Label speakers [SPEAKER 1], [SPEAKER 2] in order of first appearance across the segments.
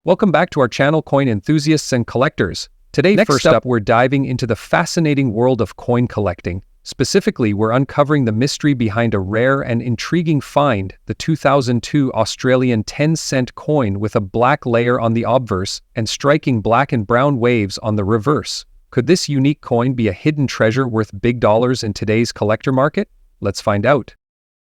[SPEAKER 1] Welcome back to our channel, coin enthusiasts and collectors. Today, first up, we're diving into the fascinating world of coin collecting. Specifically, we're uncovering the mystery behind a rare and intriguing find, the 2002 Australian 10-cent coin with a black layer on the obverse and striking black and brown waves on the reverse. Could this unique coin be a hidden treasure worth big dollars in today's collector market? Let's find out.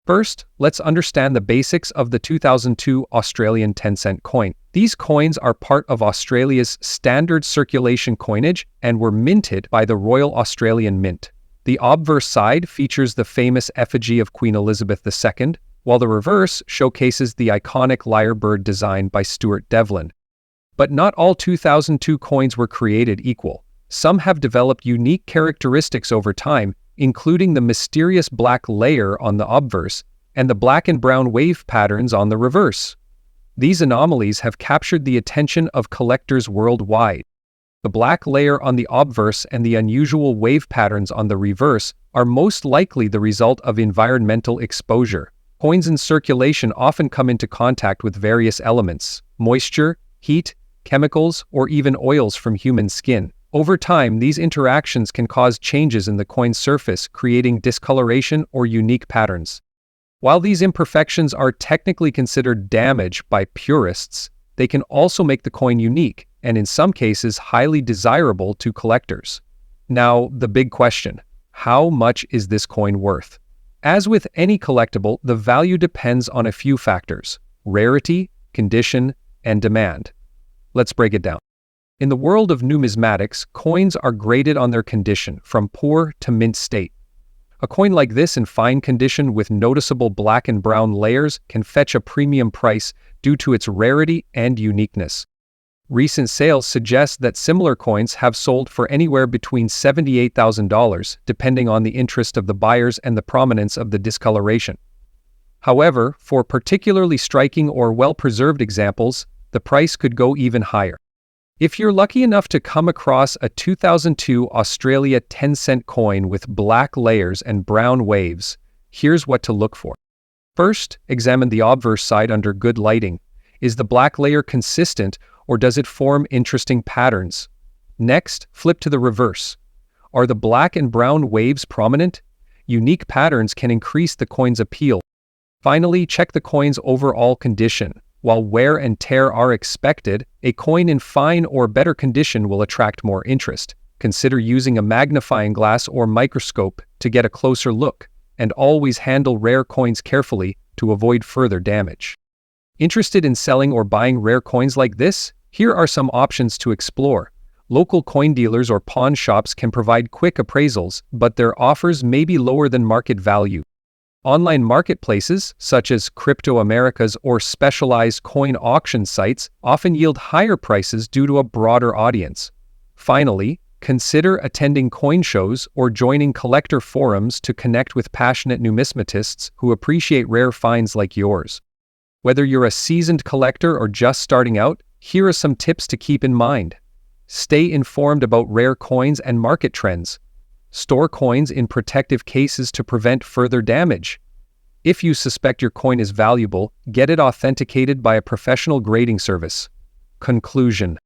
[SPEAKER 1] First, let's understand the basics of the 2002 Australian 10-cent coin. These coins are part of Australia's standard circulation coinage and were minted by the Royal Australian Mint. The obverse side features the famous effigy of Queen Elizabeth II, while the reverse showcases the iconic lyrebird design by Stuart Devlin. But not all 2002 coins were created equal. Some have developed unique characteristics over time, including the mysterious black layer on the obverse and the black and brown wave patterns on the reverse. These anomalies have captured the attention of collectors worldwide. The black layer on the obverse and the unusual wave patterns on the reverse are most likely the result of environmental exposure. Coins in circulation often come into contact with various elements: moisture, heat, chemicals, or even oils from human skin. Over time, these interactions can cause changes in the coin's surface, creating discoloration or unique patterns. While these imperfections are technically considered damage by purists, they can also make the coin unique, and in some cases highly desirable to collectors. Now, the big question: how much is this coin worth? As with any collectible, the value depends on a few factors: rarity, condition, and demand. Let's break it down. In the world of numismatics, coins are graded on their condition, from poor to mint state. A coin like this in fine condition with noticeable black and brown layers can fetch a premium price due to its rarity and uniqueness. Recent sales suggest that similar coins have sold for anywhere between $78,000, depending on the interest of the buyers and the prominence of the discoloration. However, for particularly striking or well-preserved examples, the price could go even higher. If you're lucky enough to come across a 2002 Australia 10-cent coin with black layers and brown waves, here's what to look for. First, examine the obverse side under good lighting. Is the black layer consistent, or does it form interesting patterns? Next, flip to the reverse. Are the black and brown waves prominent? Unique patterns can increase the coin's appeal. Finally, check the coin's overall condition. While wear and tear are expected, a coin in fine or better condition will attract more interest. Consider using a magnifying glass or microscope to get a closer look, and always handle rare coins carefully to avoid further damage. Interested in selling or buying rare coins like this? Here are some options to explore. Local coin dealers or pawn shops can provide quick appraisals, but their offers may be lower than market value. Online marketplaces, such as Crypto Americas or specialized coin auction sites, often yield higher prices due to a broader audience. Finally, consider attending coin shows or joining collector forums to connect with passionate numismatists who appreciate rare finds like yours. Whether you're a seasoned collector or just starting out, here are some tips to keep in mind. Stay informed about rare coins and market trends. Store coins in protective cases to prevent further damage. If you suspect your coin is valuable, get it authenticated by a professional grading service. Conclusion: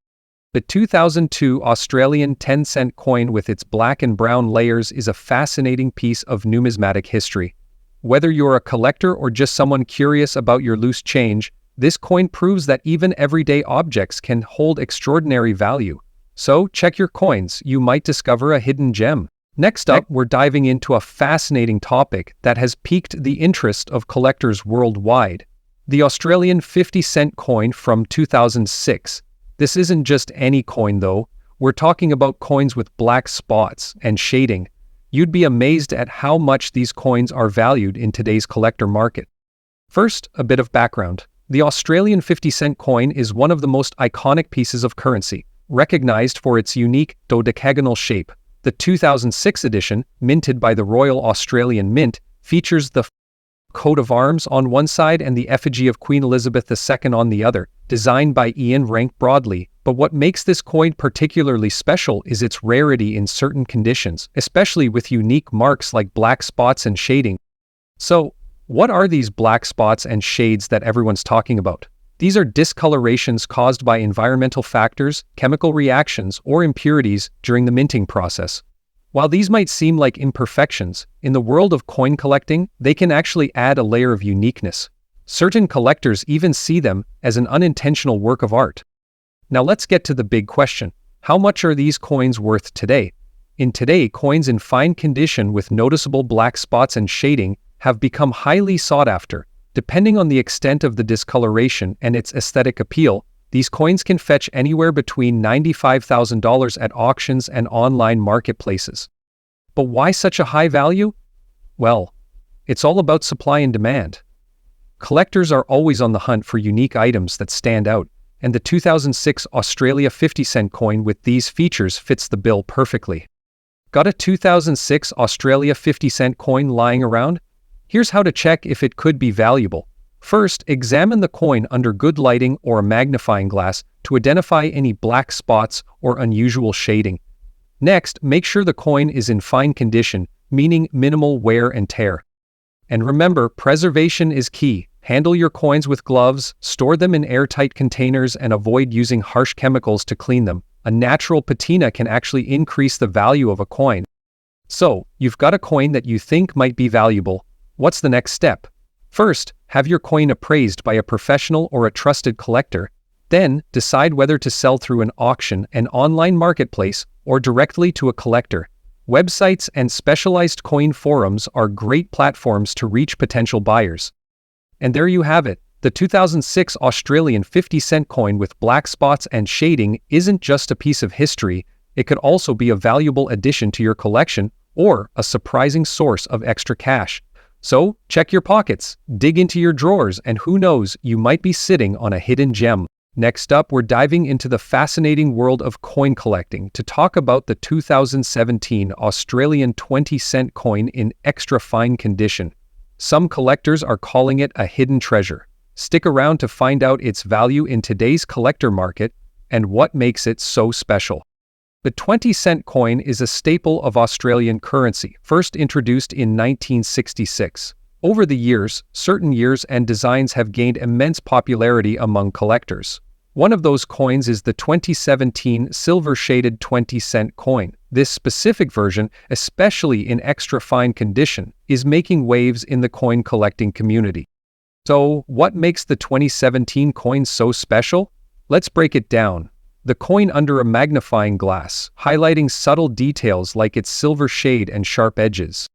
[SPEAKER 1] the 2002 Australian 10-cent coin with its black and brown layers is a fascinating piece of numismatic history. Whether you're a collector or just someone curious about your loose change, this coin proves that even everyday objects can hold extraordinary value. So, check your coins, you might discover a hidden gem. Next up, we're diving into a fascinating topic that has piqued the interest of collectors worldwide: the Australian 50-cent coin from 2006. This isn't just any coin though. We're talking about coins with black spots and shading. You'd be amazed at how much these coins are valued in today's collector market. First, a bit of background. The Australian 50-cent coin is one of the most iconic pieces of currency, recognized for its unique dodecagonal shape. The 2006 edition, minted by the Royal Australian Mint, features the coat of arms on one side and the effigy of Queen Elizabeth II on the other, designed by Ian Rank Broadley. But what makes this coin particularly special is its rarity in certain conditions, especially with unique marks like black spots and shading. So, what are these black spots and shades that everyone's talking about? These are discolorations caused by environmental factors, chemical reactions, or impurities during the minting process. While these might seem like imperfections, in the world of coin collecting, they can actually add a layer of uniqueness. Certain collectors even see them as an unintentional work of art. Now let's get to the big question. How much are these coins worth today? Today, coins in fine condition with noticeable black spots and shading have become highly sought after. Depending on the extent of the discoloration and its aesthetic appeal, these coins can fetch anywhere between $95,000 at auctions and online marketplaces. But why such a high value? Well, it's all about supply and demand. Collectors are always on the hunt for unique items that stand out, and the 2006 Australia 50-cent coin with these features fits the bill perfectly. Got a 2006 Australia 50-cent coin lying around? Here's how to check if it could be valuable. First, examine the coin under good lighting or a magnifying glass to identify any black spots or unusual shading. Next, make sure the coin is in fine condition, meaning minimal wear and tear. And remember, preservation is key. Handle your coins with gloves, store them in airtight containers, and avoid using harsh chemicals to clean them. A natural patina can actually increase the value of a coin. So, you've got a coin that you think might be valuable. What's the next step? First, have your coin appraised by a professional or a trusted collector. Then, decide whether to sell through an auction, an online marketplace, or directly to a collector. Websites and specialized coin forums are great platforms to reach potential buyers. And there you have it. The 2006 Australian 50-cent coin with black spots and shading isn't just a piece of history, it could also be a valuable addition to your collection or a surprising source of extra cash. So, check your pockets, dig into your drawers, and who knows, you might be sitting on a hidden gem. Next up, we're diving into the fascinating world of coin collecting to talk about the 2017 Australian 20-cent coin in extra fine condition. Some collectors are calling it a hidden treasure. Stick around to find out its value in today's collector market and what makes it so special. The 20-cent coin is a staple of Australian currency, first introduced in 1966. Over the years, certain years and designs have gained immense popularity among collectors. One of those coins is the 2017 silver-shaded 20-cent coin. This specific version, especially in extra fine condition, is making waves in the coin collecting community. So, what makes the 2017 coin so special? Let's break it down. The coin under a magnifying glass, highlighting subtle details like its silver shade and sharp edges.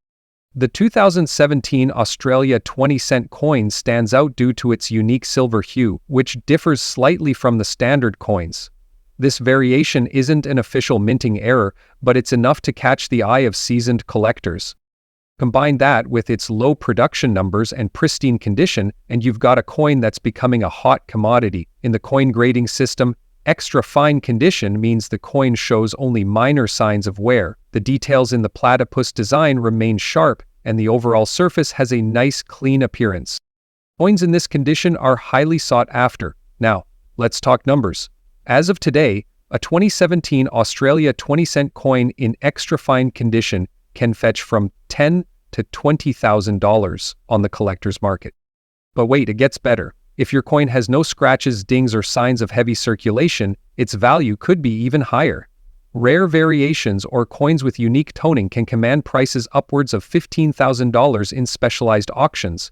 [SPEAKER 1] The 2017 Australia 20-cent coin stands out due to its unique silver hue, which differs slightly from the standard coins. This variation isn't an official minting error, but it's enough to catch the eye of seasoned collectors. Combine that with its low production numbers and pristine condition, and you've got a coin that's becoming a hot commodity. In the coin grading system, extra fine condition means the coin shows only minor signs of wear. The details in the platypus design remain sharp, and the overall surface has a nice, clean appearance. Coins in this condition are highly sought after. Now, let's talk numbers. As of today, a 2017 Australia 20-cent coin in extra fine condition can fetch from $10,000 to $20,000 on the collector's market. But wait, it gets better. If your coin has no scratches, dings, or signs of heavy circulation, its value could be even higher. Rare variations or coins with unique toning can command prices upwards of $15,000 in specialized auctions.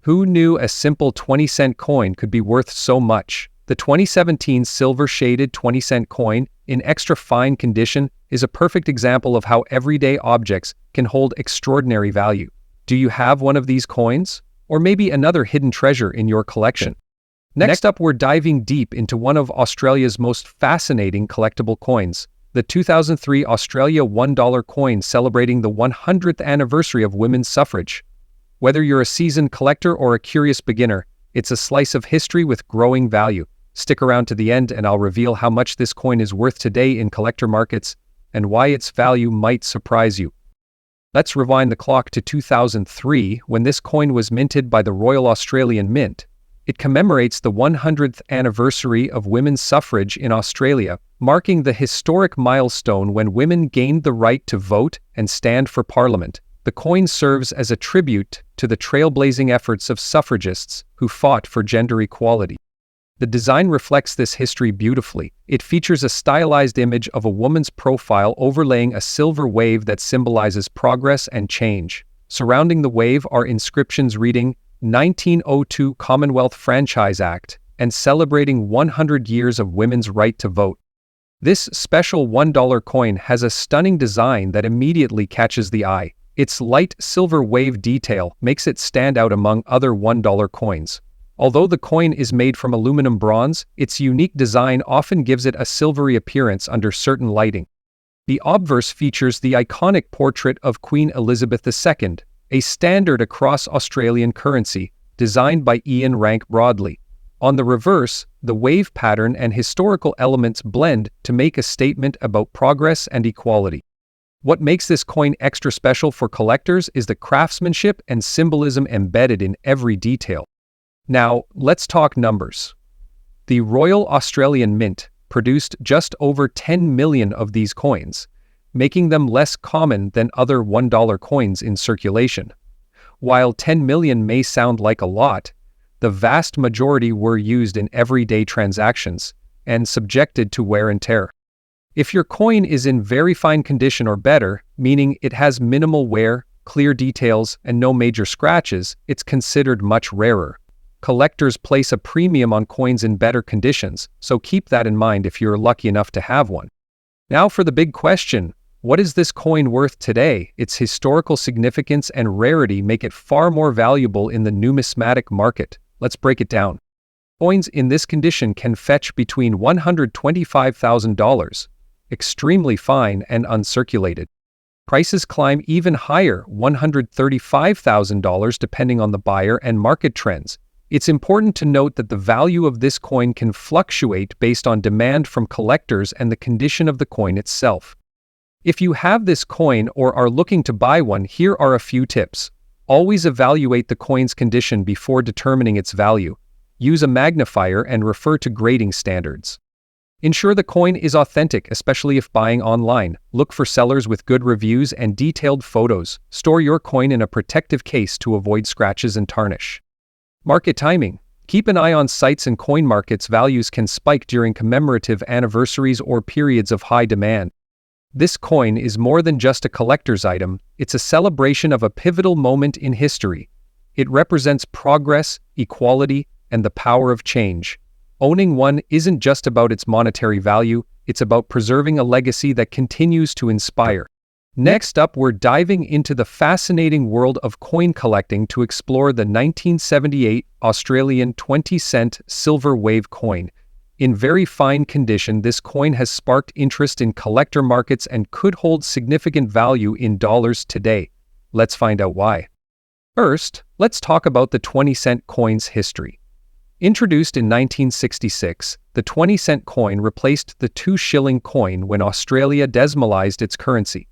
[SPEAKER 1] Who knew a simple 20-cent coin could be worth so much? The 2017 silver-shaded 20-cent coin in extra fine condition is a perfect example of how everyday objects can hold extraordinary value. Do you have one of these coins? Or maybe another hidden treasure in your collection? Next up, we're diving deep into one of Australia's most fascinating collectible coins, the 2003 Australia $1 coin celebrating the 100th anniversary of women's suffrage. Whether you're a seasoned collector or a curious beginner, it's a slice of history with growing value. Stick around to the end and I'll reveal how much this coin is worth today in collector markets and why its value might surprise you. Let's rewind the clock to 2003 when this coin was minted by the Royal Australian Mint. It commemorates the 100th anniversary of women's suffrage in Australia, marking the historic milestone when women gained the right to vote and stand for Parliament. The coin serves as a tribute to the trailblazing efforts of suffragists who fought for gender equality. The design reflects this history beautifully. It features a stylized image of a woman's profile overlaying a silver wave that symbolizes progress and change. Surrounding the wave are inscriptions reading 1902 Commonwealth Franchise Act and celebrating 100 years of women's right to vote. This special $1 coin has a stunning design that immediately catches the eye. Its light silver wave detail makes it stand out among other $1 coins. Although the coin is made from aluminum bronze, its unique design often gives it a silvery appearance under certain lighting. The obverse features the iconic portrait of Queen Elizabeth II, a standard across Australian currency, designed by Ian Rank Broadley. On the reverse, the wave pattern and historical elements blend to make a statement about progress and equality. What makes this coin extra special for collectors is the craftsmanship and symbolism embedded in every detail. Now, let's talk numbers. The Royal Australian Mint produced just over 10 million of these coins, making them less common than other $1 coins in circulation. While 10 million may sound like a lot, the vast majority were used in everyday transactions and subjected to wear and tear. If your coin is in very fine condition or better, meaning it has minimal wear, clear details, and no major scratches, it's considered much rarer. Collectors place a premium on coins in better conditions, so keep that in mind if you're lucky enough to have one. Now for the big question, what is this coin worth today? Its historical significance and rarity make it far more valuable in the numismatic market. Let's break it down. Coins in this condition can fetch between $125,000, extremely fine and uncirculated. Prices climb even higher, $135,000 depending on the buyer and market trends. It's important to note that the value of this coin can fluctuate based on demand from collectors and the condition of the coin itself. If you have this coin or are looking to buy one, here are a few tips. Always evaluate the coin's condition before determining its value. Use a magnifier and refer to grading standards. Ensure the coin is authentic, especially if buying online. Look for sellers with good reviews and detailed photos. Store your coin in a protective case to avoid scratches and tarnish. Market timing. Keep an eye on sites and coin markets. Values can spike during commemorative anniversaries or periods of high demand. This coin is more than just a collector's item, it's a celebration of a pivotal moment in history. It represents progress, equality, and the power of change. Owning one isn't just about its monetary value, it's about preserving a legacy that continues to inspire. Next up, we're diving into the fascinating world of coin collecting to explore the 1978 Australian 20-cent silver wave coin. In very fine condition, this coin has sparked interest in collector markets and could hold significant value in dollars today. Let's find out why. First, let's talk about the 20-cent coin's history. Introduced in 1966, the 20-cent coin replaced the 2-shilling coin when Australia decimalised its currency.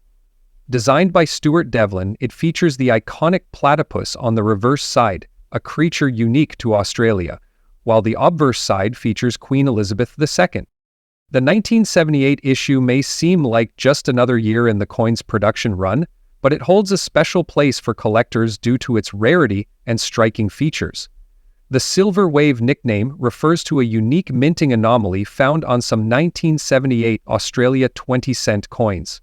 [SPEAKER 1] Designed by Stuart Devlin, it features the iconic platypus on the reverse side, a creature unique to Australia, while the obverse side features Queen Elizabeth II. The 1978 issue may seem like just another year in the coin's production run, but it holds a special place for collectors due to its rarity and striking features. The Silver Wave nickname refers to a unique minting anomaly found on some 1978 Australia 20-cent coins.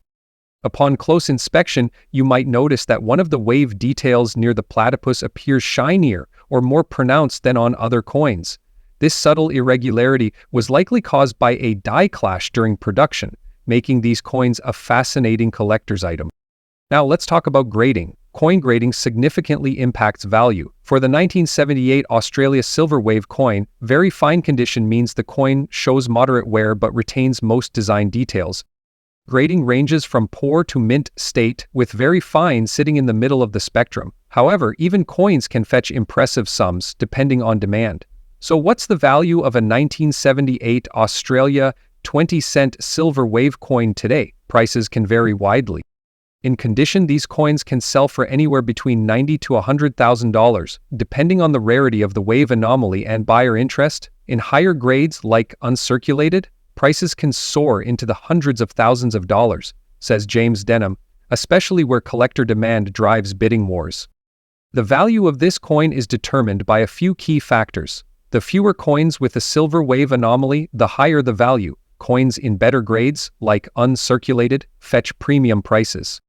[SPEAKER 1] Upon close inspection, you might notice that one of the wave details near the platypus appears shinier or more pronounced than on other coins. This subtle irregularity was likely caused by a die clash during production, making these coins a fascinating collector's item. Now let's talk about grading. Coin grading significantly impacts value. For the 1978 Australia Silver Wave coin, very fine condition means the coin shows moderate wear but retains most design details. Grading ranges from poor to mint state, with very fine sitting in the middle of the spectrum. However, even coins can fetch impressive sums depending on demand. So what's the value of a 1978 Australia 20-cent silver wave coin today? Prices can vary widely. In condition, these coins can sell for anywhere between $90,000 to $100,000, depending on the rarity of the wave anomaly and buyer interest. In higher grades, like uncirculated, prices can soar into the hundreds of thousands of dollars, says James Denham, especially where collector demand drives bidding wars. The value of this coin is determined by a few key factors. The fewer coins with the silver wave anomaly, the higher the value. Coins in better grades, like uncirculated, fetch premium prices.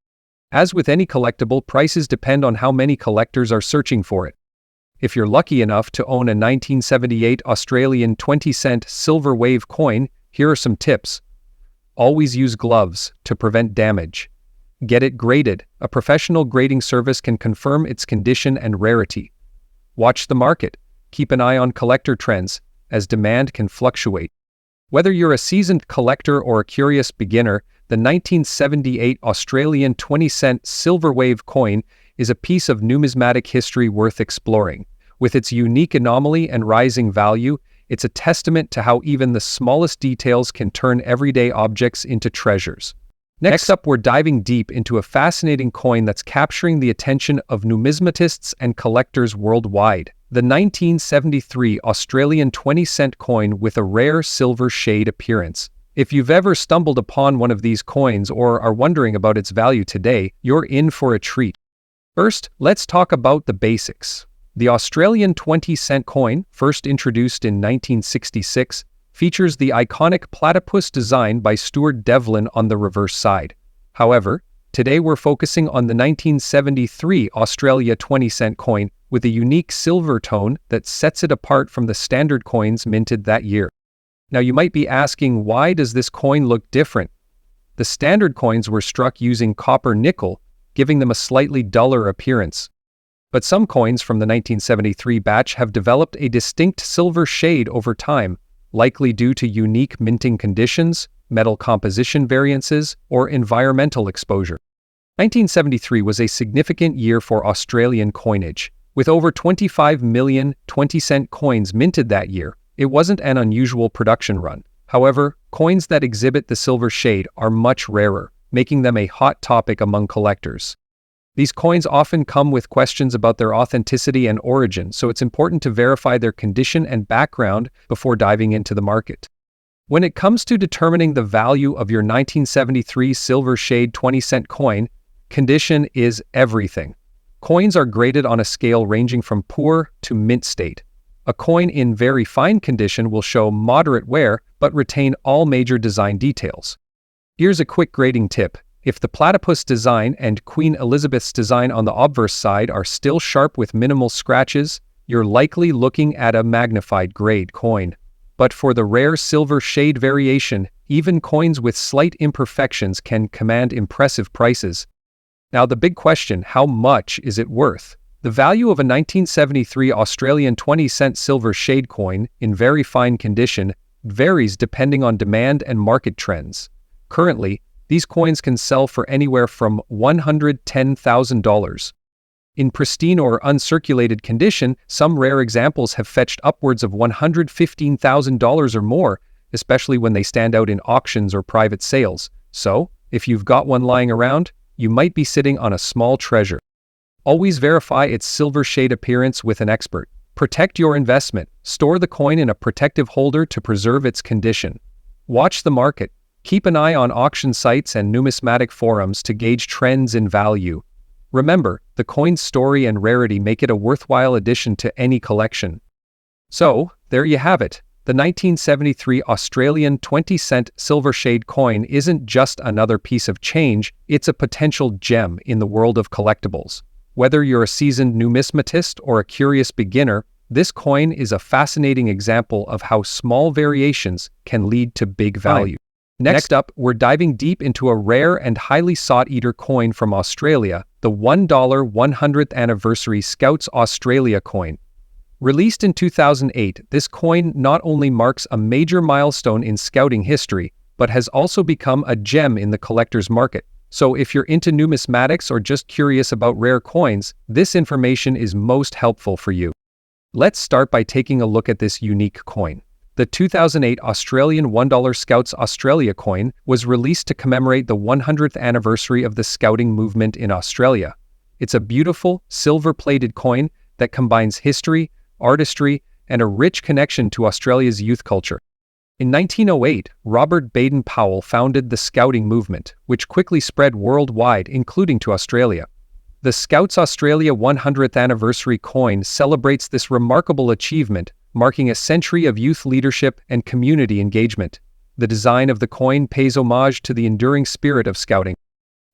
[SPEAKER 1] As with any collectible, prices depend on how many collectors are searching for it. If you're lucky enough to own a 1978 Australian 20-cent silver wave coin, here are some tips. Always use gloves to prevent damage. Get it graded. A professional grading service can confirm its condition and rarity. Watch the market. Keep an eye on collector trends, as demand can fluctuate. Whether you're a seasoned collector or a curious beginner, the 1978 Australian 20-cent silver wave coin is a piece of numismatic history worth exploring. With its unique anomaly and rising value, it's a testament to how even the smallest details can turn everyday objects into treasures. Next up, we're diving deep into a fascinating coin that's capturing the attention of numismatists and collectors worldwide. The 1973 Australian 20-cent coin with a rare silver shade appearance. If you've ever stumbled upon one of these coins or are wondering about its value today, you're in for a treat. First, let's talk about the basics. The Australian 20-cent coin, first introduced in 1966, features the iconic platypus design by Stuart Devlin on the reverse side. However, today we're focusing on the 1973 Australia 20-cent coin with a unique silver tone that sets it apart from the standard coins minted that year. Now you might be asking, why does this coin look different? The standard coins were struck using copper nickel, giving them a slightly duller appearance. But some coins from the 1973 batch have developed a distinct silver shade over time, likely due to unique minting conditions, metal composition variances, or environmental exposure. 1973 was a significant year for Australian coinage. With over 25 million 20-cent coins minted that year, it wasn't an unusual production run. However, coins that exhibit the silver shade are much rarer, making them a hot topic among collectors. These coins often come with questions about their authenticity and origin, so it's important to verify their condition and background before diving into the market. When it comes to determining the value of your 1973 silver shade 20-cent coin, condition is everything. Coins are graded on a scale ranging from poor to mint state. A coin in very fine condition will show moderate wear but retain all major design details. Here's a quick grading tip. If the platypus design and Queen Elizabeth's design on the obverse side are still sharp with minimal scratches, you're likely looking at a magnified grade coin. But for the rare silver shade variation, even coins with slight imperfections can command impressive prices. Now the big question, how much is it worth? The value of a 1973 Australian 20-cent silver shade coin in very fine condition varies depending on demand and market trends. Currently, these coins can sell for anywhere from $110,000. In pristine or uncirculated condition, some rare examples have fetched upwards of $115,000 or more, especially when they stand out in auctions or private sales. So, if you've got one lying around, you might be sitting on a small treasure. Always verify its silver shade appearance with an expert. Protect your investment. Store the coin in a protective holder to preserve its condition. Watch the market. Keep an eye on auction sites and numismatic forums to gauge trends in value. Remember, the coin's story and rarity make it a worthwhile addition to any collection. So, there you have it. The 1973 Australian 20-cent silver shade coin isn't just another piece of change, it's a potential gem in the world of collectibles. Whether you're a seasoned numismatist or a curious beginner, this coin is a fascinating example of how small variations can lead to big value. Next up, we're diving deep into a rare and highly sought-after coin from Australia, the $1 100th Anniversary Scouts Australia coin. Released in 2008, this coin not only marks a major milestone in scouting history, but has also become a gem in the collector's market. So if you're into numismatics or just curious about rare coins, this information is most helpful for you. Let's start by taking a look at this unique coin. The 2008 Australian $1 Scouts Australia coin was released to commemorate the 100th anniversary of the scouting movement in Australia. It's a beautiful, silver-plated coin that combines history, artistry, and a rich connection to Australia's youth culture. In 1908, Robert Baden-Powell founded the Scouting movement, which quickly spread worldwide, including to Australia. The Scouts Australia 100th Anniversary coin celebrates this remarkable achievement, marking a century of youth leadership and community engagement. The design of the coin pays homage to the enduring spirit of Scouting.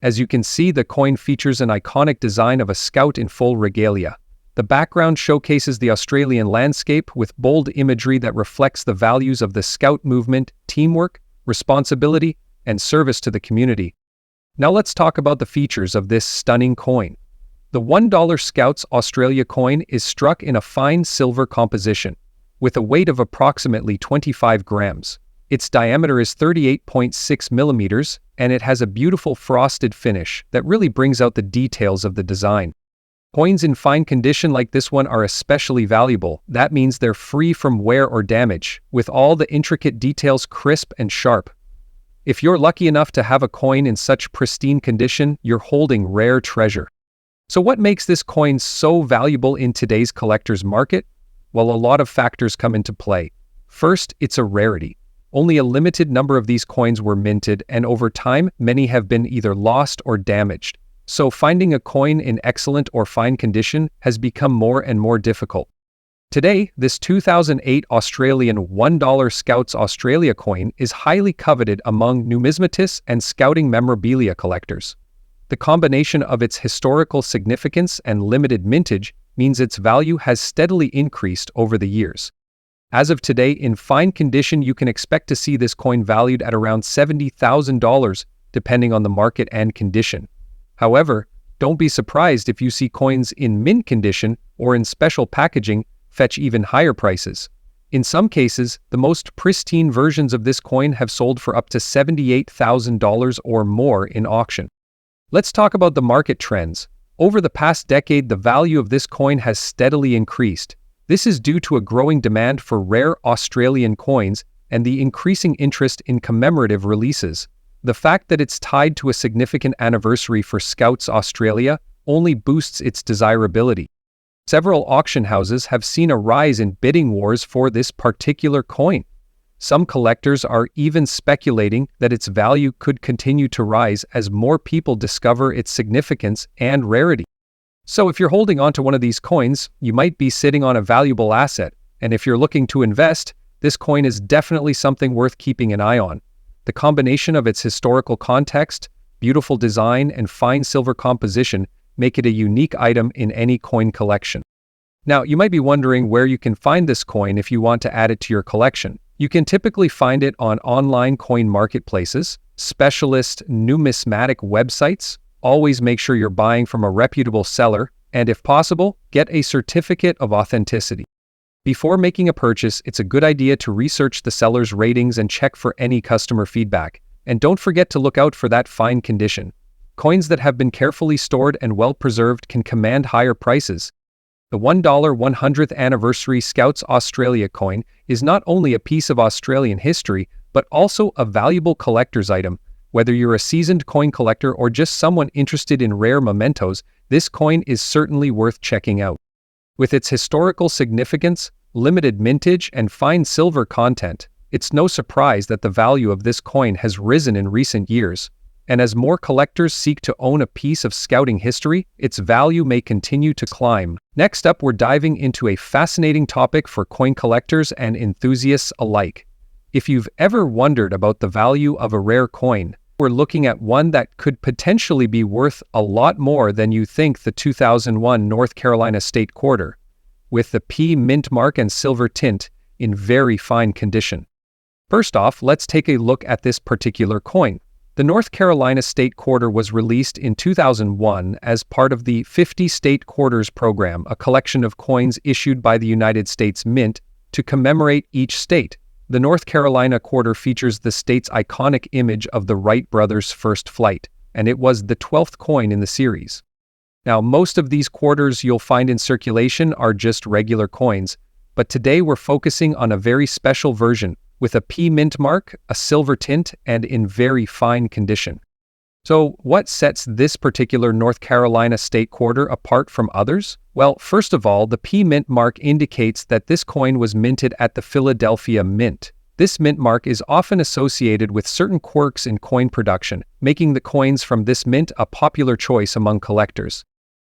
[SPEAKER 1] As you can see, the coin features an iconic design of a Scout in full regalia. The background showcases the Australian landscape with bold imagery that reflects the values of the Scout movement: teamwork, responsibility, and service to the community. Now let's talk about the features of this stunning coin. The $1 Scouts Australia coin is struck in a fine silver composition, with a weight of approximately 25 grams. Its diameter is 38.6 millimeters, and it has a beautiful frosted finish that really brings out the details of the design. Coins in fine condition like this one are especially valuable. That means they're free from wear or damage, with all the intricate details crisp and sharp. If you're lucky enough to have a coin in such pristine condition, you're holding rare treasure. So what makes this coin so valuable in today's collector's market? Well, a lot of factors come into play. First, it's a rarity. Only a limited number of these coins were minted, and over time, many have been either lost or damaged. So finding a coin in excellent or fine condition has become more and more difficult. Today, this 2008 Australian $1 Scouts Australia coin is highly coveted among numismatists and Scouting memorabilia collectors. The combination of its historical significance and limited mintage means its value has steadily increased over the years. As of today, in fine condition, you can expect to see this coin valued at around $70,000, depending on the market and condition. However, don't be surprised if you see coins in mint condition or in special packaging fetch even higher prices. In some cases, the most pristine versions of this coin have sold for up to $78,000 or more in auction. Let's talk about the market trends. Over the past decade, the value of this coin has steadily increased. This is due to a growing demand for rare Australian coins and the increasing interest in commemorative releases. The fact that it's tied to a significant anniversary for Scouts Australia only boosts its desirability. Several auction houses have seen a rise in bidding wars for this particular coin. Some collectors are even speculating that its value could continue to rise as more people discover its significance and rarity. So if you're holding on to one of these coins, you might be sitting on a valuable asset, and if you're looking to invest, this coin is definitely something worth keeping an eye on. The combination of its historical context, beautiful design, and fine silver composition make it a unique item in any coin collection. Now, you might be wondering where you can find this coin if you want to add it to your collection. You can typically find it on online coin marketplaces, specialist numismatic websites. Always make sure you're buying from a reputable seller, and if possible, get a certificate of authenticity. Before making a purchase, it's a good idea to research the seller's ratings and check for any customer feedback. And don't forget to look out for that fine condition. Coins that have been carefully stored and well preserved can command higher prices. The $1 100th Anniversary Scouts Australia coin is not only a piece of Australian history, but also a valuable collector's item. Whether you're a seasoned coin collector or just someone interested in rare mementos, this coin is certainly worth checking out. With its historical significance, limited mintage, and fine silver content, it's no surprise that the value of this coin has risen in recent years. And as more collectors seek to own a piece of Scouting history, its value may continue to climb. Next up, we're diving into a fascinating topic for coin collectors and enthusiasts alike. If you've ever wondered about the value of a rare coin, we're looking at one that could potentially be worth a lot more than you think: the 2001 North Carolina State Quarter, with the P mint mark and silver tint in very fine condition. First off, let's take a look at this particular coin. The North Carolina State Quarter was released in 2001 as part of the 50 State Quarters program, a collection of coins issued by the United States Mint to commemorate each state. The North Carolina Quarter features the state's iconic image of the Wright brothers' first flight, and it was the 12th coin in the series. Now, most of these quarters you'll find in circulation are just regular coins, but today we're focusing on a very special version with a P mint mark, a silver tint, and in very fine condition. So, what sets this particular North Carolina State Quarter apart from others? Well, first of all, the P mint mark indicates that this coin was minted at the Philadelphia Mint. This mint mark is often associated with certain quirks in coin production, making the coins from this mint a popular choice among collectors.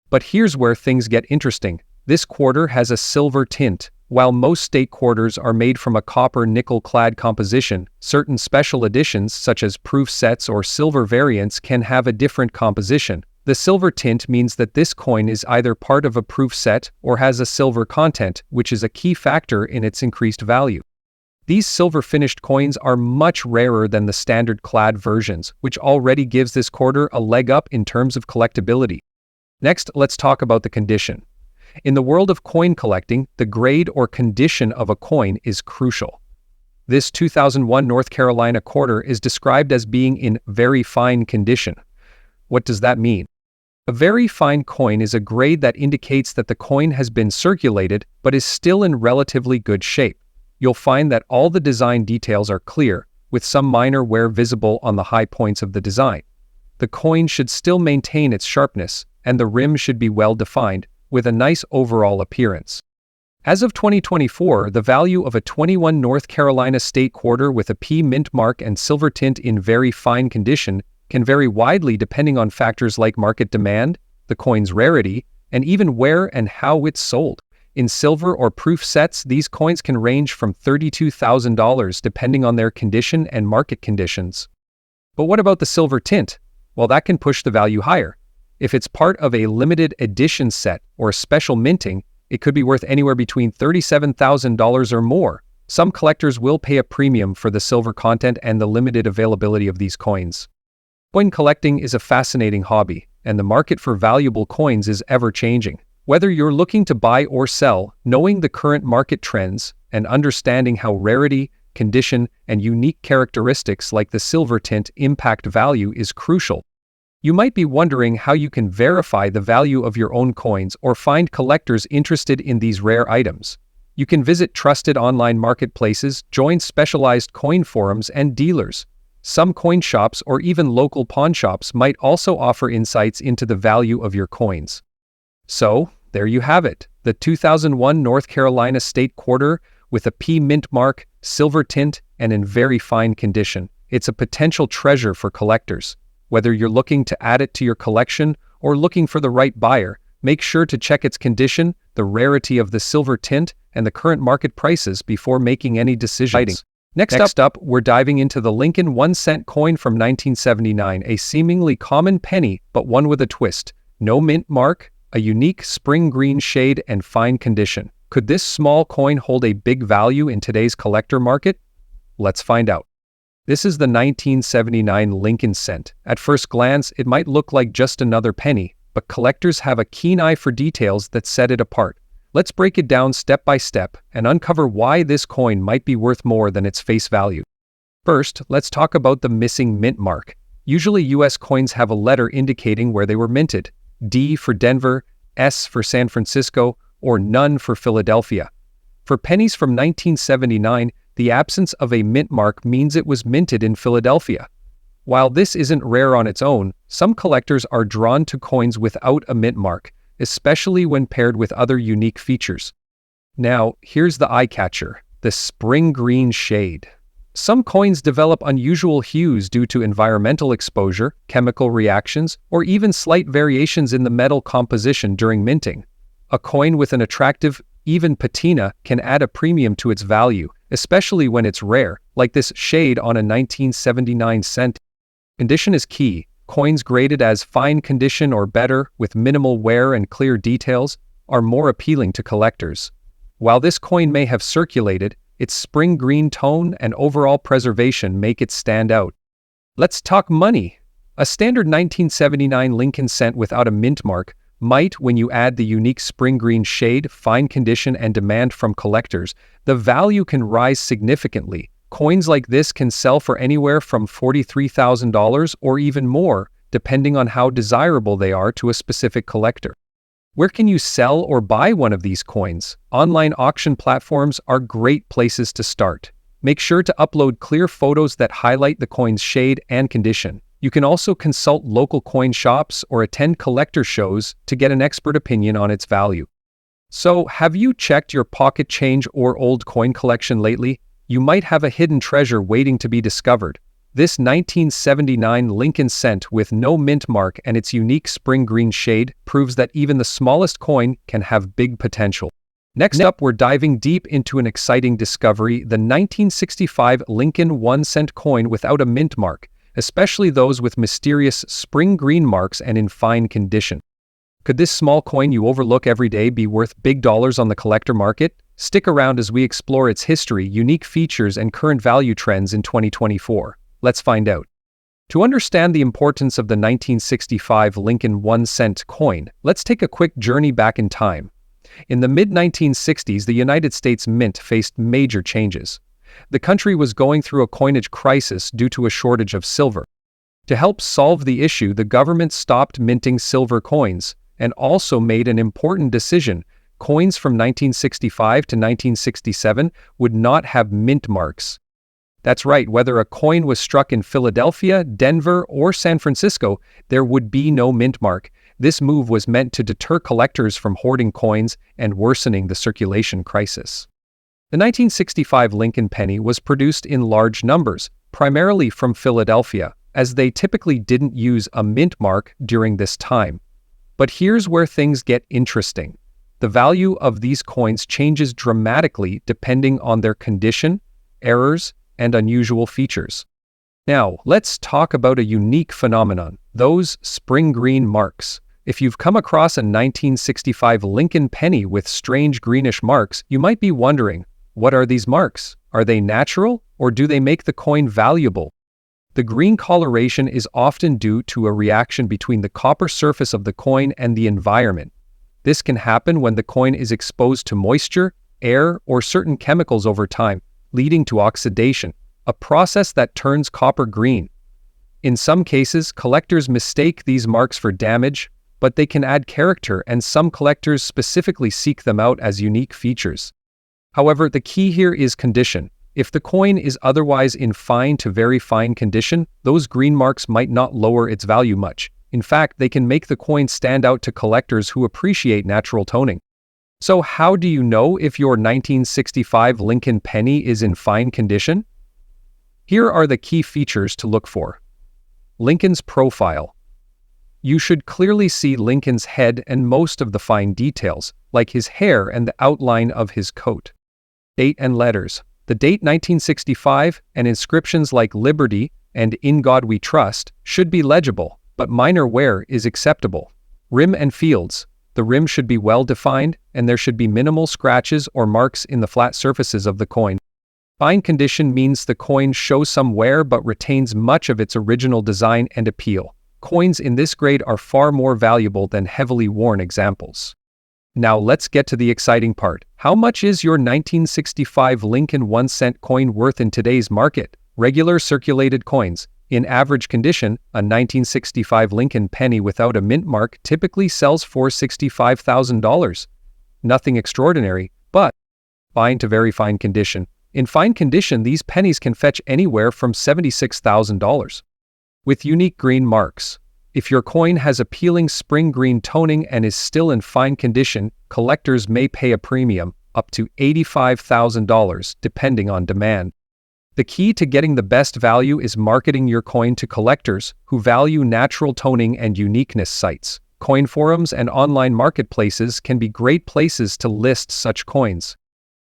[SPEAKER 1] But here's where things get interesting. This quarter has a silver tint. While most state quarters are made from a copper-nickel-clad composition, certain special editions such as proof sets or silver variants can have a different composition. The silver tint means that this coin is either part of a proof set or has a silver content, which is a key factor in its increased value. These silver-finished coins are much rarer than the standard clad versions, which already gives this quarter a leg up in terms of collectability. Next, let's talk about the condition. In the world of coin collecting, the grade or condition of a coin is crucial. This 2001 North Carolina quarter is described as being in very fine condition. What does that mean? A very fine coin is a grade that indicates that the coin has been circulated but is still in relatively good shape. You'll find that all the design details are clear, with some minor wear visible on the high points of the design. The coin should still maintain its sharpness, and the rim should be well defined, with a nice overall appearance. As of 2024, the value of a 21 North Carolina state quarter with a P mint mark and silver tint in very fine condition can vary widely depending on factors like market demand, the coin's rarity, and even where and how it's sold. In silver or proof sets, these coins can range from $32,000 depending on their condition and market conditions. But what about the silver tint? Well, that can push the value higher. If it's part of a limited edition set or special minting, it could be worth anywhere between $37,000 or more. Some collectors will pay a premium for the silver content and the limited availability of these coins. Coin collecting is a fascinating hobby, and the market for valuable coins is ever-changing. Whether you're looking to buy or sell, knowing the current market trends and understanding how rarity, condition, and unique characteristics like the silver tint impact value is crucial. You might be wondering how you can verify the value of your own coins or find collectors interested in these rare items. You can visit trusted online marketplaces, join specialized coin forums and dealers. Some coin shops or even local pawn shops might also offer insights into the value of your coins. So, there you have it, the 2001 North Carolina state quarter with a P mint mark, silver tint, and in very fine condition. It's a potential treasure for collectors. Whether you're looking to add it to your collection or looking for the right buyer, make sure to check its condition, the rarity of the silver tint, and the current market prices before making any decisions. Next up, we're diving into the Lincoln 1-cent coin from 1979, a seemingly common penny, but one with a twist. No mint mark, a unique spring green shade, and fine condition. Could this small coin hold a big value in today's collector market? Let's find out. This is the 1979 Lincoln cent. At first glance, it might look like just another penny, but collectors have a keen eye for details that set it apart. Let's break it down step by step and uncover why this coin might be worth more than its face value. First, let's talk about the missing mint mark. Usually US coins have a letter indicating where they were minted. D for Denver, S for San Francisco, or none for Philadelphia. For pennies from 1979, the absence of a mint mark means it was minted in Philadelphia. While this isn't rare on its own, some collectors are drawn to coins without a mint mark, especially when paired with other unique features. Now, here's the eye catcher, the spring green shade. Some coins develop unusual hues due to environmental exposure, chemical reactions, or even slight variations in the metal composition during minting. A coin with an attractive, even patina can add a premium to its value, especially when it's rare, like this shade on a 1979 cent. Condition is key. Coins graded as fine condition or better, with minimal wear and clear details, are more appealing to collectors. While this coin may have circulated, its spring green tone and overall preservation make it stand out. Let's talk money. A standard 1979 Lincoln cent without a mint mark might, when you add the unique spring green shade, fine condition, and demand from collectors, the value can rise significantly. Coins like this can sell for anywhere from $43,000 or even more, depending on how desirable they are to a specific collector. Where can you sell or buy one of these coins? Online auction platforms are great places to start. Make sure to upload clear photos that highlight the coin's shade and condition. You can also consult local coin shops or attend collector shows to get an expert opinion on its value. So, have you checked your pocket change or old coin collection lately? You might have a hidden treasure waiting to be discovered. This 1979 Lincoln cent with no mint mark and its unique spring green shade proves that even the smallest coin can have big potential. Next up, we're diving deep into an exciting discovery, the 1965 Lincoln 1-cent coin without a mint mark, especially those with mysterious spring green marks and in fine condition. Could this small coin you overlook every day be worth big dollars on the collector market? Stick around as we explore its history, unique features, and current value trends in 2024. Let's find out. To understand the importance of the 1965 Lincoln 1-cent coin, let's take a quick journey back in time. In the mid-1960s, the United States Mint faced major changes. The country was going through a coinage crisis due to a shortage of silver. To help solve the issue, the government stopped minting silver coins and also made an important decision. Coins from 1965 to 1967 would not have mint marks. That's right, whether a coin was struck in Philadelphia, Denver, or San Francisco, there would be no mint mark. This move was meant to deter collectors from hoarding coins and worsening the circulation crisis. The 1965 Lincoln penny was produced in large numbers, primarily from Philadelphia, as they typically didn't use a mint mark during this time. But here's where things get interesting. The value of these coins changes dramatically depending on their condition, errors, and unusual features. Now, let's talk about a unique phenomenon, those spring green marks. If you've come across a 1965 Lincoln penny with strange greenish marks, you might be wondering, what are these marks? Are they natural, or do they make the coin valuable? The green coloration is often due to a reaction between the copper surface of the coin and the environment. This can happen when the coin is exposed to moisture, air, or certain chemicals over time, leading to oxidation, a process that turns copper green. In some cases, collectors mistake these marks for damage, but they can add character, and some collectors specifically seek them out as unique features. However, the key here is condition. If the coin is otherwise in fine to very fine condition, those green marks might not lower its value much. In fact, they can make the coin stand out to collectors who appreciate natural toning. So how do you know if your 1965 Lincoln penny is in fine condition? Here are the key features to look for. Lincoln's profile. You should clearly see Lincoln's head and most of the fine details, like his hair and the outline of his coat. Date and letters. The date 1965 and inscriptions like Liberty and In God We Trust should be legible, but minor wear is acceptable. Rim and fields. The rim should be well defined, and there should be minimal scratches or marks in the flat surfaces of the coin. Fine condition means the coin shows some wear but retains much of its original design and appeal. Coins in this grade are far more valuable than heavily worn examples. Now let's get to the exciting part. How much is your 1965 Lincoln 1-cent coin worth in today's market? Regular circulated coins. In average condition, a 1965 Lincoln penny without a mint mark typically sells for $65,000. Nothing extraordinary, but fine to very fine condition. In fine condition, these pennies can fetch anywhere from $76,000. With unique green marks. If your coin has appealing spring green toning and is still in fine condition, collectors may pay a premium, up to $85,000, depending on demand. The key to getting the best value is marketing your coin to collectors who value natural toning and uniqueness. Sites, coin forums, and online marketplaces can be great places to list such coins.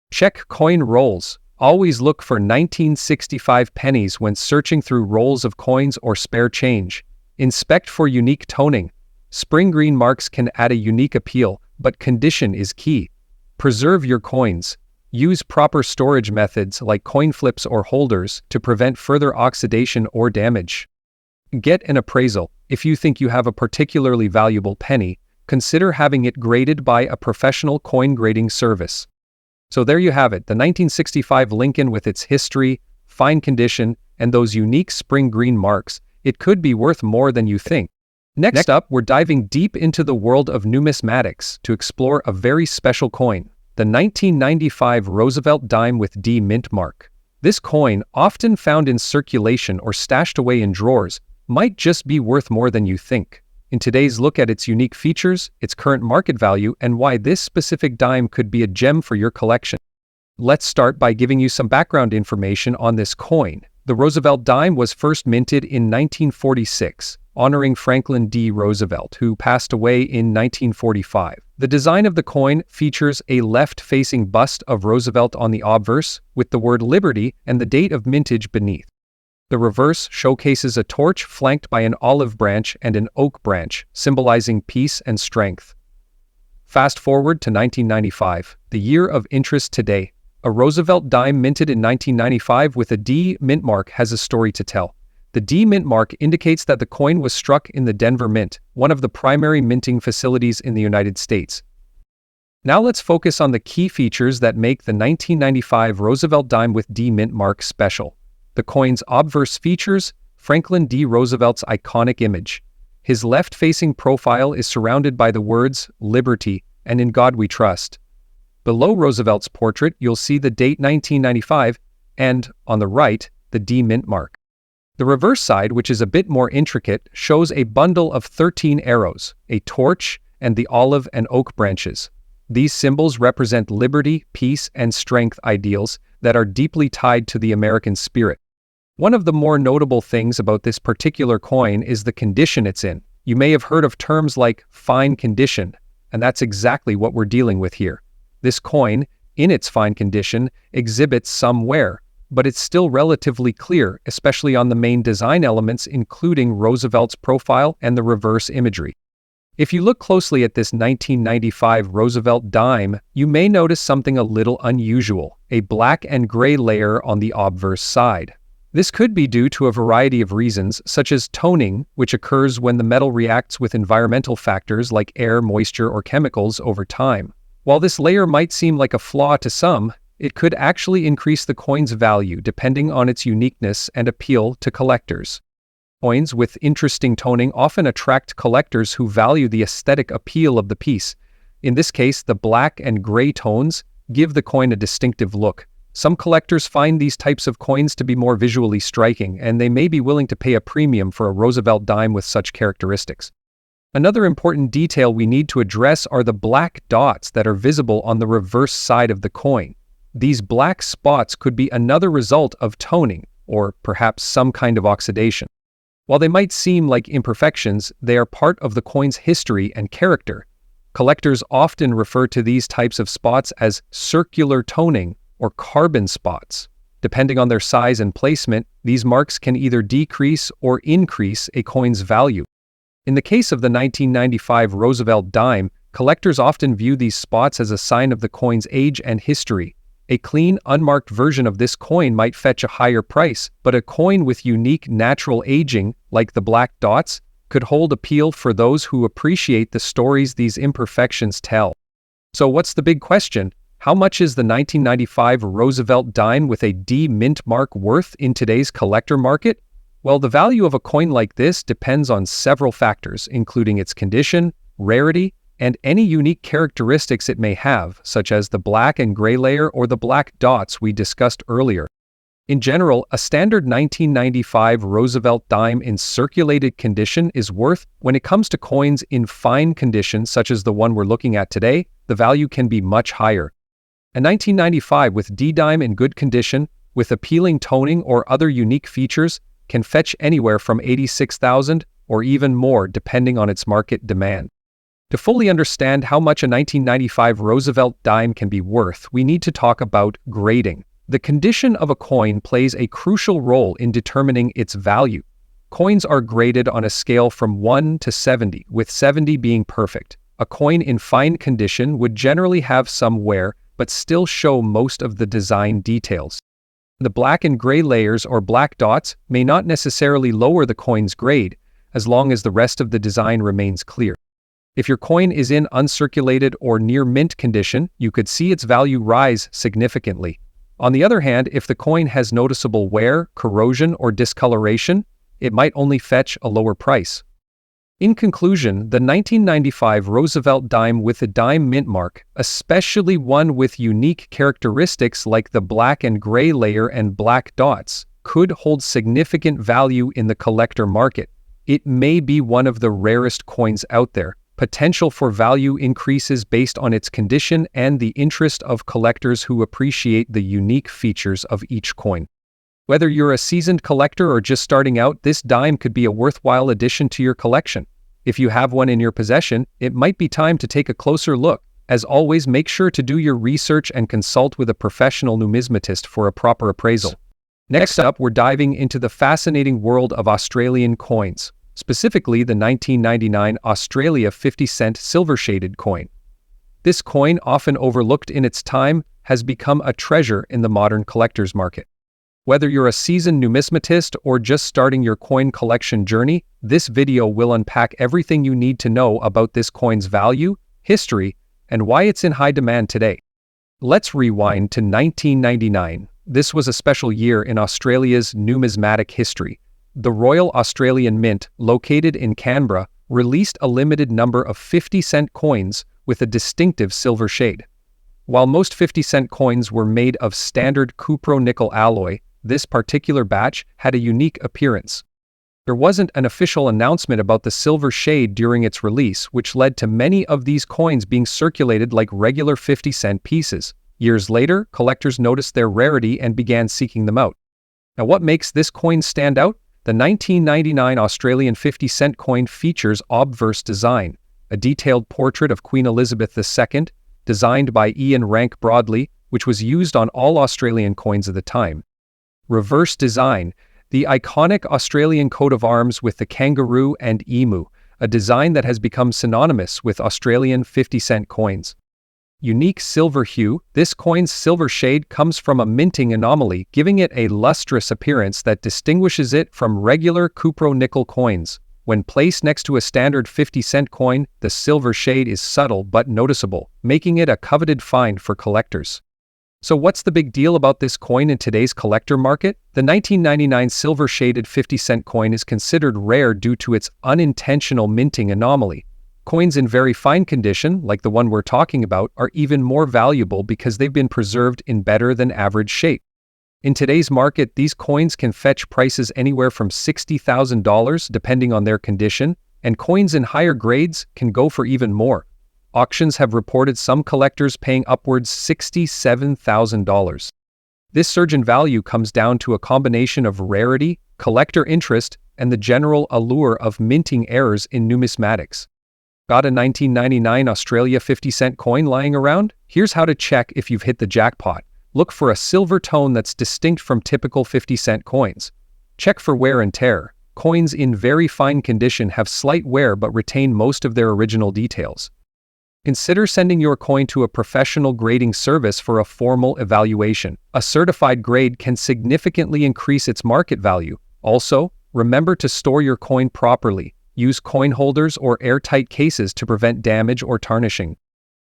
[SPEAKER 1] Check coin rolls. Always look for 1965 pennies when searching through rolls of coins or spare change. Inspect for unique toning. Spring green marks can add a unique appeal, but condition is key. Preserve your coins. Use proper storage methods like coin flips or holders to prevent further oxidation or damage. Get an appraisal. If you think you have a particularly valuable penny, consider having it graded by a professional coin grading service. So there you have it, the 1965 Lincoln with its history, fine condition, and those unique spring green marks. It could be worth more than you think. Next up, we're diving deep into the world of numismatics to explore a very special coin, the 1995 Roosevelt dime with D mint mark. This coin, often found in circulation or stashed away in drawers, might just be worth more than you think. In today's look at its unique features, its current market value, and why this specific dime could be a gem for your collection. Let's start by giving you some background information on this coin. The Roosevelt dime was first minted in 1946. honoring Franklin D. Roosevelt, who passed away in 1945. The design of the coin features a left-facing bust of Roosevelt on the obverse, with the word Liberty and the date of mintage beneath. The reverse showcases a torch flanked by an olive branch and an oak branch, symbolizing peace and strength. Fast forward to 1995, the year of interest today. A Roosevelt dime minted in 1995 with a D mint mark has a story to tell. The D mint mark indicates that the coin was struck in the Denver Mint, one of the primary minting facilities in the United States. Now let's focus on the key features that make the 1995 Roosevelt dime with D mint mark special. The coin's obverse features Franklin D. Roosevelt's iconic image. His left-facing profile is surrounded by the words Liberty and In God We Trust. Below Roosevelt's portrait, you'll see the date 1995 and, on the right, the D mint mark. The reverse side, which is a bit more intricate, shows a bundle of 13 arrows, a torch, and the olive and oak branches. These symbols represent liberty, peace, and strength ideals that are deeply tied to the American spirit. One of the more notable things about this particular coin is the condition it's in. You may have heard of terms like fine condition, and that's exactly what we're dealing with here. This coin, in its fine condition, exhibits some wear, but it's still relatively clear, especially on the main design elements including Roosevelt's profile and the reverse imagery. If you look closely at this 1995 Roosevelt dime, you may notice something a little unusual, a black and gray layer on the obverse side. This could be due to a variety of reasons, such as toning, which occurs when the metal reacts with environmental factors like air, moisture, or chemicals over time. While this layer might seem like a flaw to some, it could actually increase the coin's value depending on its uniqueness and appeal to collectors. Coins with interesting toning often attract collectors who value the aesthetic appeal of the piece. In this case, the black and gray tones give the coin a distinctive look. Some collectors find these types of coins to be more visually striking, and they may be willing to pay a premium for a Roosevelt dime with such characteristics. Another important detail we need to address are the black dots that are visible on the reverse side of the coin. These black spots could be another result of toning, or perhaps some kind of oxidation. While they might seem like imperfections, they are part of the coin's history and character. Collectors often refer to these types of spots as circular toning or carbon spots. Depending on their size and placement, these marks can either decrease or increase a coin's value. In the case of the 1995 Roosevelt dime, collectors often view these spots as a sign of the coin's age and history. A clean, unmarked version of this coin might fetch a higher price, but a coin with unique natural aging, like the black dots, could hold appeal for those who appreciate the stories these imperfections tell. So what's the big question? How much is the 1995 Roosevelt dime with a D mint mark worth in today's collector market? Well, the value of a coin like this depends on several factors, including its condition, rarity, and any unique characteristics it may have, such as the black and gray layer or the black dots we discussed earlier. In general, a standard 1995 Roosevelt dime in circulated condition is worth, when it comes to coins in fine condition such as the one we're looking at today, the value can be much higher. A 1995 with D-dime in good condition, with appealing toning or other unique features, can fetch anywhere from $86,000 or even more depending on its market demand. To fully understand how much a 1995 Roosevelt dime can be worth, we need to talk about grading. The condition of a coin plays a crucial role in determining its value. Coins are graded on a scale from 1 to 70, with 70 being perfect. A coin in fine condition would generally have some wear, but still show most of the design details. The black and gray layers or black dots may not necessarily lower the coin's grade, as long as the rest of the design remains clear. If your coin is in uncirculated or near mint condition, you could see its value rise significantly. On the other hand, if the coin has noticeable wear, corrosion, or discoloration, it might only fetch a lower price. In conclusion, the 1995 Roosevelt dime with a dime mint mark, especially one with unique characteristics like the black and gray layer and black dots, could hold significant value in the collector market. It may be one of the rarest coins out there. Potential for value increases based on its condition and the interest of collectors who appreciate the unique features of each coin. Whether you're a seasoned collector or just starting out, this dime could be a worthwhile addition to your collection. If you have one in your possession, it might be time to take a closer look. As always, make sure to do your research and consult with a professional numismatist for a proper appraisal. Next up, we're diving into the fascinating world of Australian coins, specifically the 1999 Australia 50-cent silver-shaded coin. This coin, often overlooked in its time, has become a treasure in the modern collector's market. Whether you're a seasoned numismatist or just starting your coin collection journey, this video will unpack everything you need to know about this coin's value, history, and why it's in high demand today. Let's rewind to 1999. This was a special year in Australia's numismatic history. The Royal Australian Mint, located in Canberra, released a limited number of 50-cent coins with a distinctive silver shade. While most 50-cent coins were made of standard cupro-nickel alloy, this particular batch had a unique appearance. There wasn't an official announcement about the silver shade during its release, which led to many of these coins being circulated like regular 50-cent pieces. Years later, collectors noticed their rarity and began seeking them out. Now, what makes this coin stand out? The 1999 Australian 50-cent coin features obverse design, a detailed portrait of Queen Elizabeth II, designed by Ian Rank Broadley, which was used on all Australian coins of the time. Reverse design, the iconic Australian coat of arms with the kangaroo and emu, a design that has become synonymous with Australian 50-cent coins. Unique silver hue, this coin's silver shade comes from a minting anomaly, giving it a lustrous appearance that distinguishes it from regular cupro-nickel coins. When placed next to a standard 50-cent coin, the silver shade is subtle but noticeable, making it a coveted find for collectors. So what's the big deal about this coin in today's collector market? The 1999 silver-shaded 50-cent coin is considered rare due to its unintentional minting anomaly. Coins in very fine condition, like the one we're talking about, are even more valuable because they've been preserved in better than average shape. In today's market, these coins can fetch prices anywhere from $60,000 depending on their condition, and coins in higher grades can go for even more. Auctions have reported some collectors paying upwards $67,000. This surge in value comes down to a combination of rarity, collector interest, and the general allure of minting errors in numismatics. Got a 1999 Australia 50-cent coin lying around? Here's how to check if you've hit the jackpot. Look for a silver tone that's distinct from typical 50-cent coins. Check for wear and tear. Coins in very fine condition have slight wear but retain most of their original details. Consider sending your coin to a professional grading service for a formal evaluation. A certified grade can significantly increase its market value. Also, remember to store your coin properly. Use coin holders or airtight cases to prevent damage or tarnishing.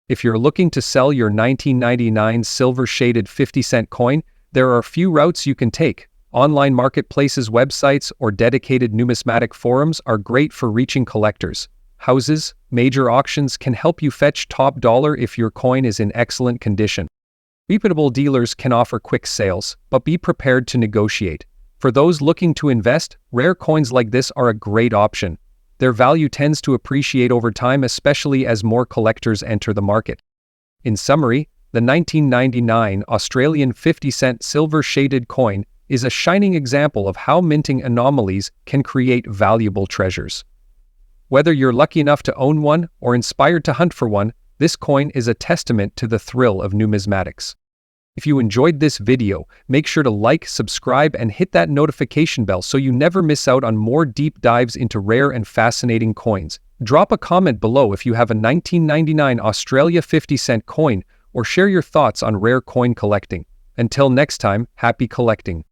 [SPEAKER 1] If you're looking to sell your 1999 silver-shaded 50-cent coin, there are a few routes you can take. Online marketplaces, websites, or dedicated numismatic forums are great for reaching collectors. Houses, major auctions can help you fetch top dollar if your coin is in excellent condition. Reputable dealers can offer quick sales, but be prepared to negotiate. For those looking to invest, rare coins like this are a great option. Their value tends to appreciate over time, especially as more collectors enter the market. In summary, the 1999 Australian 50-cent silver-shaded coin is a shining example of how minting anomalies can create valuable treasures. Whether you're lucky enough to own one or inspired to hunt for one, this coin is a testament to the thrill of numismatics. If you enjoyed this video, make sure to like, subscribe, and hit that notification bell so you never miss out on more deep dives into rare and fascinating coins. Drop a comment below if you have a 1999 Australia 50-cent coin or share your thoughts on rare coin collecting. Until next time, happy collecting.